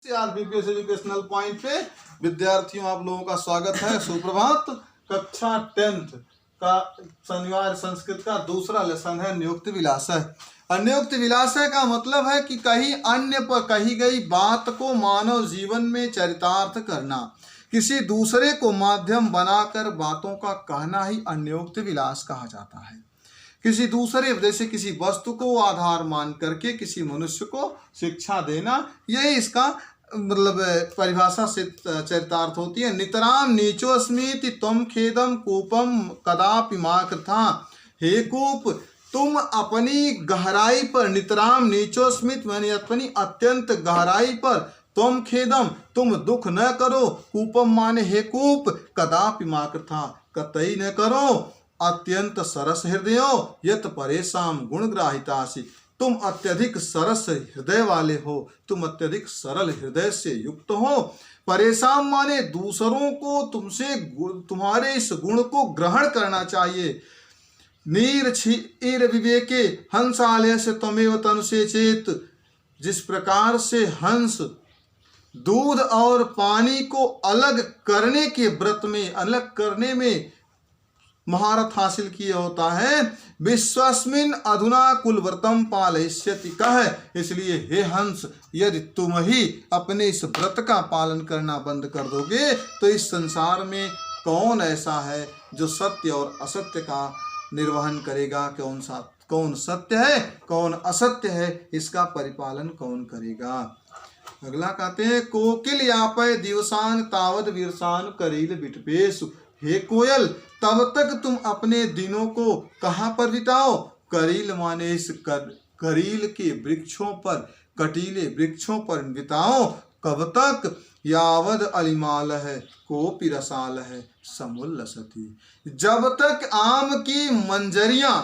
BPS educational point पे विद्यार्थियों आप लोगों का स्वागत है। सुप्रभात। कक्षा 10th का शनिवार संस्कृत का दूसरा लेसन है नियुक्त विलासय। नियुक्त विलासय का मतलब है कि कहीं अन्य पर कही गई बात को मानव जीवन में चरितार्थ करना, किसी दूसरे को माध्यम बनाकर बातों का कहना ही अन्योक्त विलास कहा जाता है। किसी दूसरे जैसे किसी वस्तु को आधार मान करके किसी मनुष्य को शिक्षा देना, यही इसका मतलब परिभाषा से चरितार्थ होती है। नितराम नीचोस्मिति त्वं खेदम कूपम कदापि मा कृथा। हे कूप, तुम अपनी गहराई पर, नितराम नीचोस्मित माने अपनी अत्यंत गहराई पर, त्वं खेदम तुम दुख न करो, कूपम माने हे कूप, कदापि मा कृथा कतई न करो, अत्यंत सरस हृदयो यत परेशान गुणग्राहितासी। तुम अत्यधिक सरस हृदय वाले हो, तुम अत्यधिक सरल हृदय से युक्त हो। परेशान माने दूसरों को तुमसे तुम्हारे इस गुण को ग्रहण करना चाहिए। नीर क्षीर विवेके हंसालय से त्वमेव तनुषे चेत। जिस प्रकार से हंस दूध और पानी को अलग करने के व्रत में, अलग करने में महारत हासिल किया होता है, विश्वस्मिन अधुना कुलव्रतम पालयिष्यति कह। इसलिए हे हंस, यदि तुम ही अपने इस व्रत का पालन करना बंद कर दोगे तो इस संसार में कौन ऐसा है जो सत्य और असत्य का निर्वहन करेगा। कौन सत्य है कौन असत्य है, इसका परिपालन कौन करेगा। अगला कहते हैं, कोकिल यापय दिवसान तावद वीरसान करील बिटपेशु। हे कोयल, तब तक तुम अपने दिनों को कहाँ पर बिताओ। करील माने इस करील के वृक्षों पर, कटीले वृक्षों पर बिताओ। कब तक। यावद अलिमाल है कोपि रसाल है समुल्लसति। जब तक आम की मंजरियां,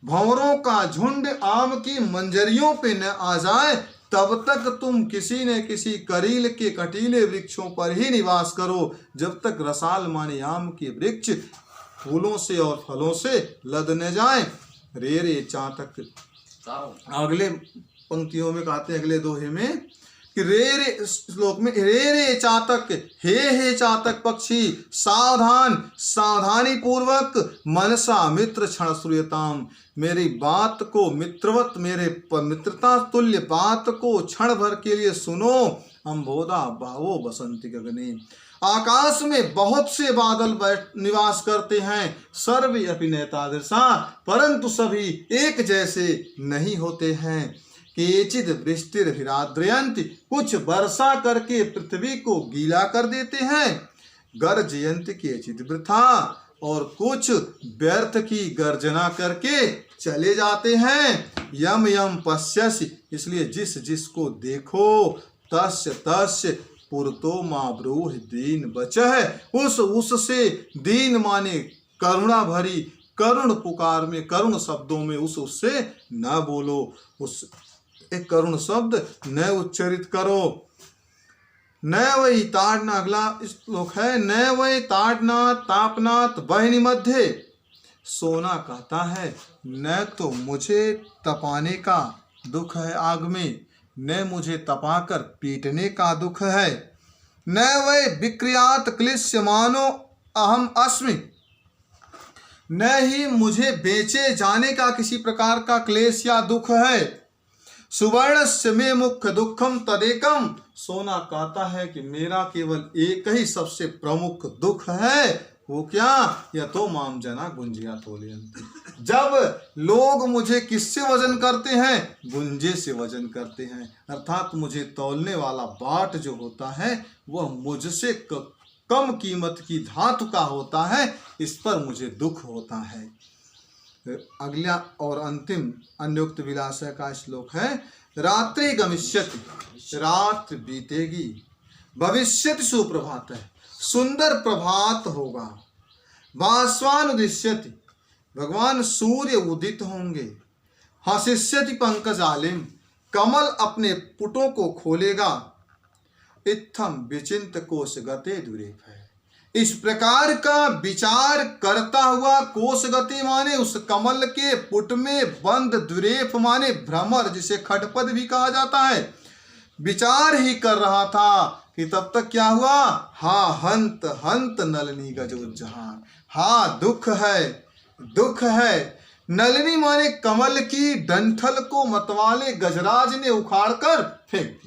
भंवरों का झुंड आम की मंजरियों पे न आ जाए, तब तक तुम किसी न किसी करील के कटीले वृक्षों पर ही निवास करो। जब तक रसाल माने आम के वृक्ष फूलों से और फलों से लद न जाए। रे रे चातक, अगले पंक्तियों में कहते हैं, अगले दोहे में कि रे रे श्लोक में, रे रे चातक, हे चातक पक्षी, सावधान सावधानी पूर्वक मनसा मित्र क्षण श्रूयताम। मेरी बात को मित्रवत, मेरे मित्रता तुल्य बात को क्षण भर के लिए सुनो। अम्बोधा भावो बसंती गगने। आकाश में बहुत से बादल निवास करते हैं, सर्वे अपि नैतादृशा, परंतु सभी एक जैसे नहीं होते हैं। केचिद वृष्टिर्भिराद्रयन्ति, कुछ वर्षा करके पृथ्वी को गीला कर देते हैं। गर्जयन्ति केचिद वृथा, और कुछ व्यर्थ की गर्जना करके चले जाते हैं। यम यम पश्यसि, इसलिए जिस जिसको देखो, तस्य तस्य पुरतो माँ ब्रूह दीन बचह। उससे दीन माने करुणा भरी, करुण पुकार में, करुण शब्दों में उससे न बोलो, उस एक करुण शब्द न उच्चरित करो। न वही ताड़ना, अगला श्लोक है, न वही ताड़ना तापनाथ बहिनी मध्य। सोना कहता है, न तो मुझे तपाने का दुख है आग में, न मुझे तपाकर पीटने का दुख है। न वही विक्रियात क्लिश्यमानो अहम अस्मि, न ही मुझे बेचे जाने का किसी प्रकार का क्लेश या दुख है। सुवर्णस्य में मुख्य दुखम तदेकम, सोना कहता है कि मेरा केवल एक ही सबसे प्रमुख दुख है। वो क्या। या तो माम जना गुंजिया तोलयन्ति। जब लोग मुझे किससे वजन करते हैं, गुंजे से वजन करते हैं, अर्थात मुझे तौलने वाला बाट जो होता है वह मुझसे कम कीमत की धातु का होता है, इस पर मुझे दुख होता है। अगला और अंतिम अन्योक्त विलासय का श्लोक है, रात्रि गमिष्यति, रात बीतेगी, भविष्यति सुप्रभात है, सुंदर प्रभात होगा। भास्वानुदिश्यति, भगवान सूर्य उदित होंगे। हसिष्यति पंकजालिम, कमल अपने पुटों को खोलेगा। इत्थम विचिंत कोश गते दुरेफ है, इस प्रकार का विचार करता हुआ कोश गति माने उस कमल के पुट में बंद, दुरेफ माने भ्रमर, जिसे खटपद भी कहा जाता है, विचार ही कर रहा था कि तब तक क्या हुआ, हाँ हंत हंत नलिनी गजोज्जहान, हाँ दुख है, दुख है। नलिनी माने कमल की डंठल को मतवाले गजराज ने उखाड़कर फेंक दिया।